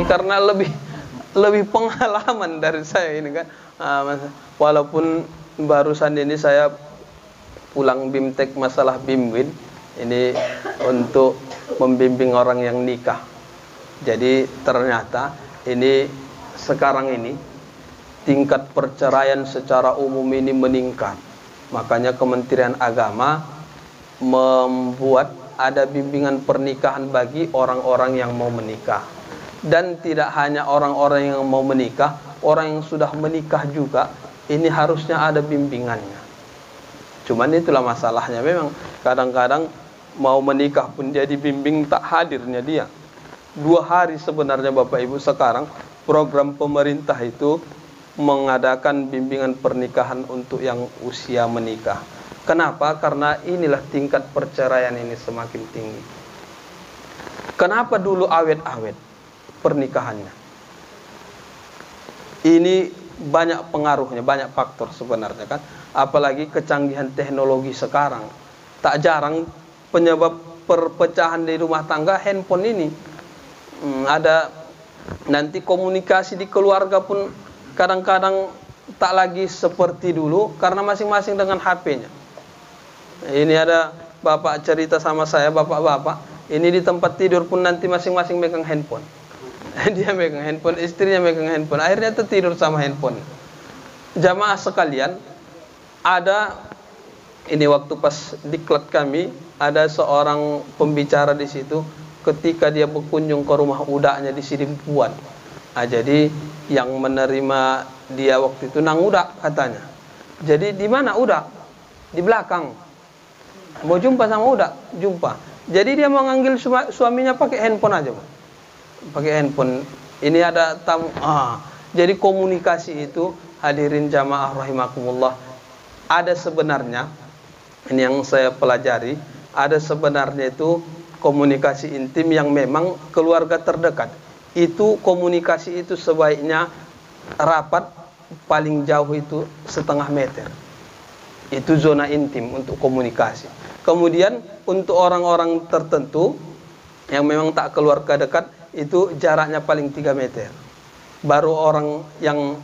karena lebih pengalaman dari saya ini kan. Walaupun barusan ini saya pulang BIMTEK masalah BIMWIN ini untuk membimbing orang yang nikah. Jadi ternyata ini sekarang ini tingkat perceraian secara umum ini meningkat. Makanya Kementerian Agama membuat ada bimbingan pernikahan bagi orang-orang yang mau menikah. Dan tidak hanya orang-orang yang mau menikah, orang yang sudah menikah juga ini harusnya ada bimbingannya. Cuman itulah masalahnya, memang kadang-kadang mau menikah pun dia dibimbing tak hadirnya dia. 2 hari sebenarnya Bapak Ibu sekarang program pemerintah itu mengadakan bimbingan pernikahan untuk yang usia menikah. Kenapa? Karena inilah tingkat perceraian ini semakin tinggi. Kenapa dulu awet-awet pernikahannya? Ini banyak pengaruhnya, banyak faktor sebenarnya kan. Apalagi kecanggihan teknologi sekarang. Tak jarang penyebab perpecahan di rumah tangga handphone ini. Ada nanti komunikasi di keluarga pun kadang-kadang tak lagi seperti dulu karena masing-masing dengan HP-nya. Ini ada bapak cerita sama saya, bapak-bapak, ini di tempat tidur pun nanti masing-masing megang handphone. Dia megang handphone, istrinya megang handphone, akhirnya tertidur sama handphone. Jamaah sekalian, ada ini waktu pas diklat kami, ada seorang pembicara di situ ketika dia berkunjung ke rumah udaknya di Sidimpuan. Jadi yang menerima dia waktu itu nang udak katanya. Jadi di mana udak? Di belakang. Mau jumpa sama udak, jumpa. Jadi dia mau nganggil suaminya pakai handphone aja, Bang. Pakai handphone. Ini ada tamu. Jadi komunikasi itu, hadirin jamaah rahimakumullah, ada sebenarnya, ini yang saya pelajari, ada sebenarnya itu komunikasi intim yang memang keluarga terdekat. Itu komunikasi itu sebaiknya rapat, paling jauh itu 1/2 meter. Itu zona intim untuk komunikasi. Kemudian untuk orang-orang tertentu yang memang tak keluarga dekat, itu jaraknya paling 3 meter. Baru orang yang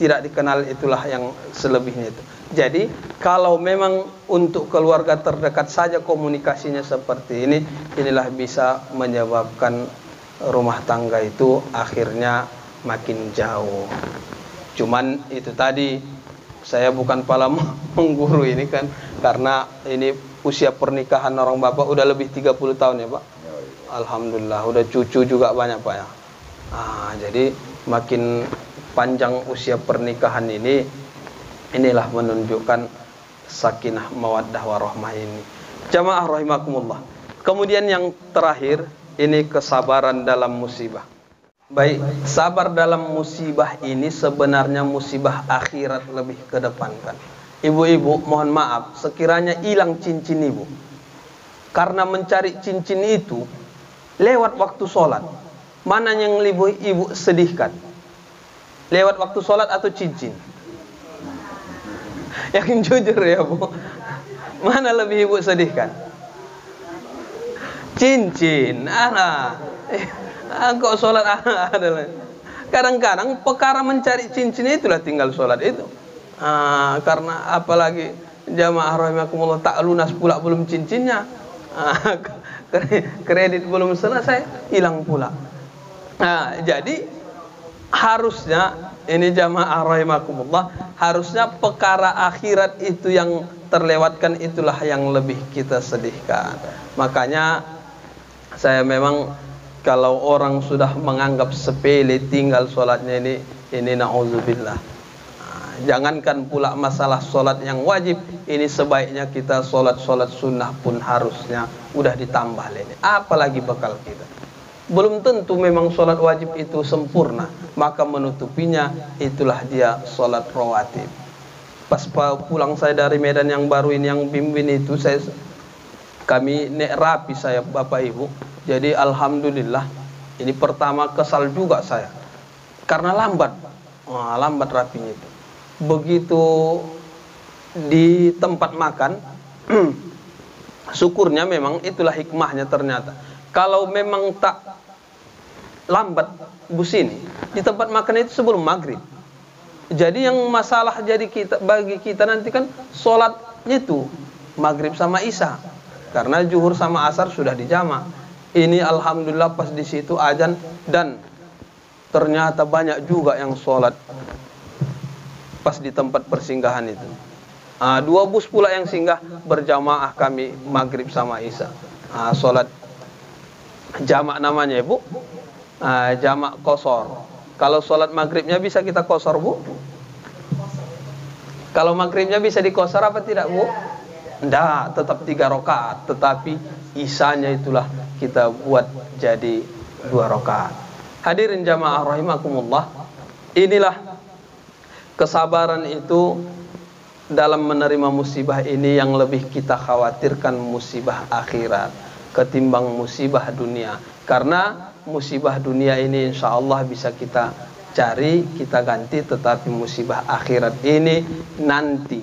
tidak dikenal itulah yang selebihnya itu. Jadi kalau memang untuk keluarga terdekat saja komunikasinya seperti ini, inilah bisa menyebabkan rumah tangga itu akhirnya makin jauh. Cuman itu tadi, saya bukan pala mengguru ini kan, karena ini usia pernikahan orang bapak udah lebih 30 tahun ya Pak. Alhamdulillah, udah cucu juga banyak Pak ya. Jadi makin panjang usia pernikahan ini, inilah menunjukkan sakinah mawaddah warahmah ini. Jamaah rahimakumullah. Kemudian yang terakhir, ini kesabaran dalam musibah. Baik, sabar dalam musibah ini sebenarnya musibah akhirat lebih kedepankan. Ibu-ibu, mohon maaf, sekiranya hilang cincin ibu, karena mencari cincin itu lewat waktu sholat, mana yang ibu sedihkan? Lewat waktu sholat atau cincin? Yang jujur ya Bu, mana lebih ibu sedihkan? Cincin. Kok sholat adalah kadang-kadang perkara mencari cincin itulah tinggal sholat itu. Karena apalagi jamaah rahimakumullah tak lunas pula belum cincinnya, kredit belum selesai hilang pula. Jadi harusnya ini jamaah rahimakumullah, harusnya perkara akhirat itu yang terlewatkan, itulah yang lebih kita sedihkan. Makanya saya memang kalau orang sudah menganggap sepele tinggal sholatnya ini na'udzubillah. Jangankan pula masalah sholat yang wajib, ini sebaiknya kita sholat sunnah pun harusnya udah ditambah ini. Apalagi bekal kita. Belum tentu memang sholat wajib itu sempurna, maka menutupinya itulah dia sholat rawatib. Pas pulang saya dari Medan yang baru ini, yang bimbing itu, kami nek rapi saya Bapak Ibu. Jadi alhamdulillah, ini pertama kesal juga saya karena lambat. Lambat rapinya itu. Begitu di tempat makan, syukurnya memang itulah hikmahnya ternyata. Kalau memang tak lambat bus ini di tempat makan itu sebelum maghrib. Jadi yang masalah bagi kita nanti kan sholatnya itu maghrib sama isya, karena zuhur sama asar sudah dijama. Ini alhamdulillah pas di situ azan, dan ternyata banyak juga yang sholat pas di tempat persinggahan itu. 2 bus pula yang singgah berjamaah kami maghrib sama isya. Sholat jamak namanya ya Bu, jamak qashar. Kalau sholat maghribnya bisa kita qashar Bu? Kalau maghribnya bisa diqashar apa tidak Bu? Tidak, tetap 3 rakaat. Tetapi isyanya itulah kita buat jadi 2 rakaat. Hadirin jamaah rahimakumullah, inilah kesabaran itu dalam menerima musibah ini yang lebih kita khawatirkan musibah akhirat ketimbang musibah dunia. Karena musibah dunia ini insya Allah bisa kita cari, kita ganti, tetapi musibah akhirat ini nanti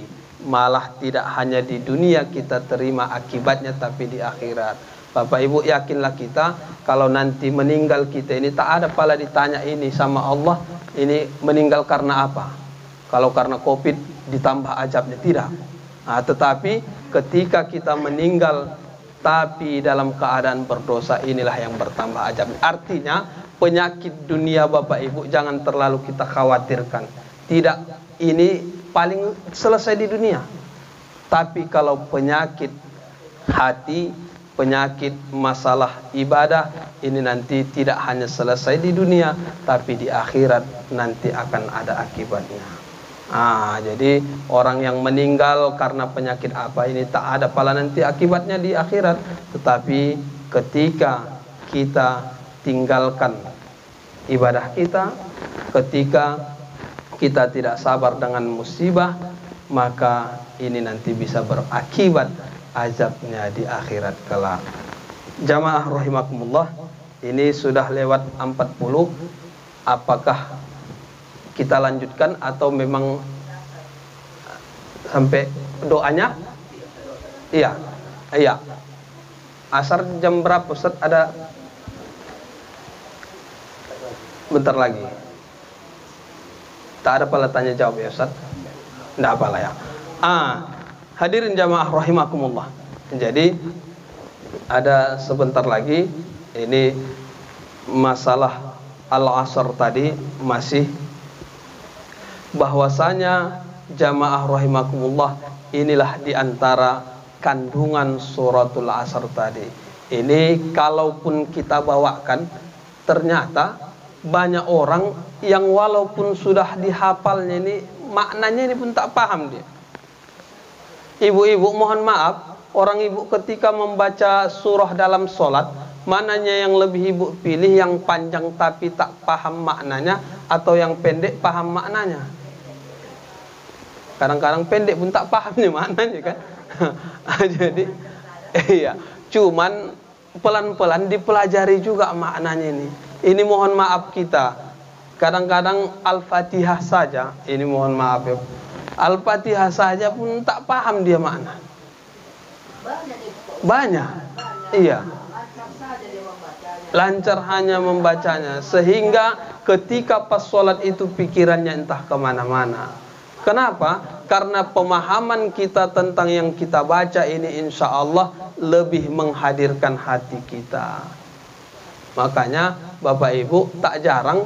malah tidak hanya di dunia kita terima akibatnya, tapi di akhirat. Bapak Ibu, yakinlah kita kalau nanti meninggal kita ini tak ada pala ditanya ini sama Allah, ini meninggal karena apa. Kalau karena COVID ditambah azabnya, tidak. Tetapi ketika kita meninggal tapi dalam keadaan berdosa, inilah yang bertambah azab. Artinya penyakit dunia Bapak Ibu jangan terlalu kita khawatirkan. Tidak, ini paling selesai di dunia. Tapi kalau penyakit hati, penyakit masalah ibadah, ini nanti tidak hanya selesai di dunia, tapi di akhirat nanti akan ada akibatnya. Jadi orang yang meninggal karena penyakit apa ini tak ada pala nanti akibatnya di akhirat. Tetapi ketika kita tinggalkan ibadah kita, ketika kita tidak sabar dengan musibah, maka ini nanti bisa berakibat azabnya di akhirat kelak. Jamaah rahimakumullah, ini sudah lewat 40. Apakah kita lanjutkan atau memang sampai doanya? Iya. Asar jam berapa Ustaz? Ada bentar lagi. Tak ada pala tanya jawab ya Ustaz? Tidak apalah ya. Hadirin jamaah rahimakumullah. Jadi ada sebentar lagi, ini masalah al-asr tadi masih, bahwasanya jamaah rahimakumullah, inilah diantara kandungan suratul asr tadi. Ini kalaupun kita bawakan, ternyata banyak orang yang walaupun sudah dihafalnya ini, maknanya ini pun tak paham dia. Ibu-ibu mohon maaf, orang ibu ketika membaca surah dalam sholat, mananya yang lebih ibu pilih, yang panjang tapi tak paham maknanya, atau yang pendek paham maknanya? Kadang-kadang pendek pun tak paham nih maknanya kan. Jadi iya, cuman pelan-pelan dipelajari juga maknanya ini. Ini mohon maaf kita kadang-kadang Al-Fatihah saja, ini mohon maaf ya, Al-Fatihah saja pun tak paham dia makna. Banyak. Iya. Lancar hanya membacanya, sehingga ketika pas sholat itu pikirannya entah kemana-mana. Kenapa? Karena pemahaman kita tentang yang kita baca ini insya Allah lebih menghadirkan hati kita. Makanya Bapak Ibu, tak jarang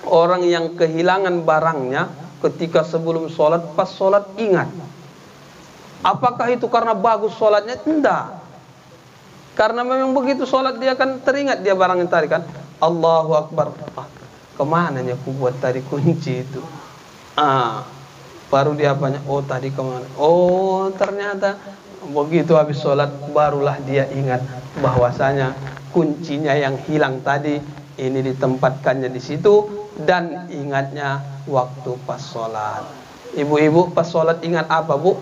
orang yang kehilangan barangnya ketika sebelum sholat, pas sholat ingat. Apakah itu karena bagus sholatnya? Tidak. Karena memang begitu sholat dia kan teringat dia barangnya tadi kan. Allahu Akbar. Kemana nya aku buat tadi kunci itu? Baru dia banyak, oh tadi kemana? Oh ternyata begitu habis sholat barulah dia ingat bahwasanya kuncinya yang hilang tadi ini ditempatkannya di situ, dan ingatnya waktu pas sholat. Ibu-ibu pas sholat ingat apa Bu?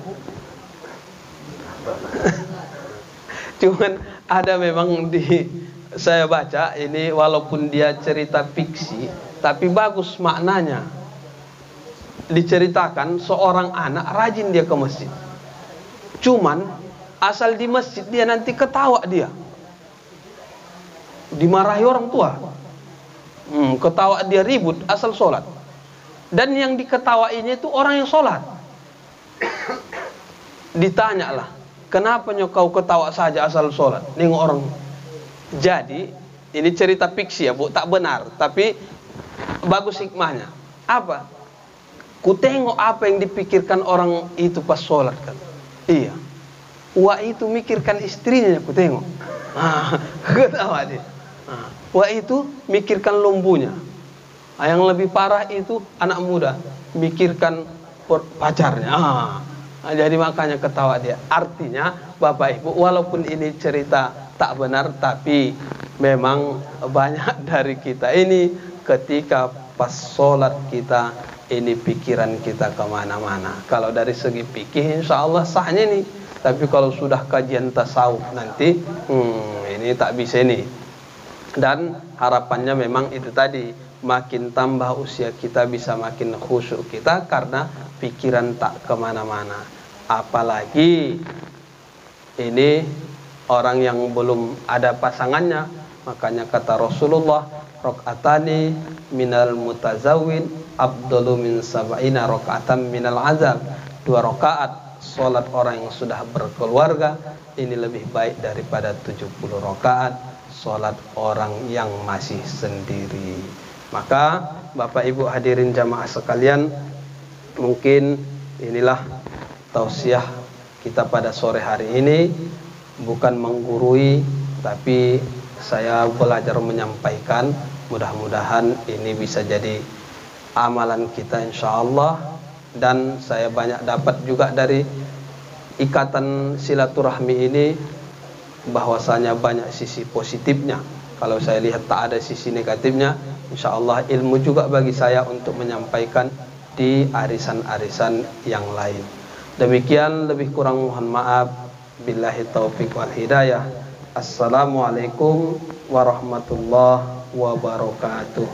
Cuman ada memang saya baca ini, walaupun dia cerita fiksi tapi bagus maknanya. Diceritakan seorang anak rajin dia ke masjid, cuman asal di masjid dia nanti ketawa, dia dimarahi orang tua. Ketawa dia ribut asal sholat. Dan yang diketawainya itu orang yang sholat. Ditanyalah, kenapa kau ketawa saja asal sholat? Nengok orang. Jadi ini cerita fiksi ya Bu, tak benar, tapi bagus hikmahnya. Apa? Ku tengok apa yang dipikirkan orang itu pas sholat kan. Iya. Wah itu mikirkan istrinya, ku tengok. Ketawa dia. Wah itu mikirkan lumbunya. Yang lebih parah itu anak muda, mikirkan pacarnya. Jadi makanya ketawa dia. Artinya Bapak Ibu, walaupun ini cerita tak benar, tapi memang banyak dari kita ini ketika pas sholat kita ini pikiran kita kemana-mana. Kalau dari segi fikih insya Allah sahnya nih. Tapi kalau sudah kajian tasawuf nanti ini tak bisa nih. Dan harapannya memang itu tadi, makin tambah usia kita bisa makin khusyuk kita karena pikiran tak kemana-mana. Apalagi ini orang yang belum ada pasangannya, makanya kata Rasulullah, rakaatani minal mutazawwin afdalu min sab'ina rakaatan minal azab. 2 rakaat salat orang yang sudah berkeluarga ini lebih baik daripada 70 rakaat salat orang yang masih sendiri. Maka Bapak Ibu hadirin jamaah sekalian, mungkin inilah tausiah kita pada sore hari ini. Bukan menggurui, tapi saya belajar menyampaikan. Mudah-mudahan ini bisa jadi amalan kita insyaallah. Dan saya banyak dapat juga dari ikatan silaturahmi ini, bahwasanya banyak sisi positifnya. Kalau saya lihat tak ada sisi negatifnya, insyaallah ilmu juga bagi saya untuk menyampaikan di arisan-arisan yang lain. Demikian, lebih kurang mohon maaf. Billahi taufiq wal hidayah. Assalamualaikum warahmatullahi wabarakatuh.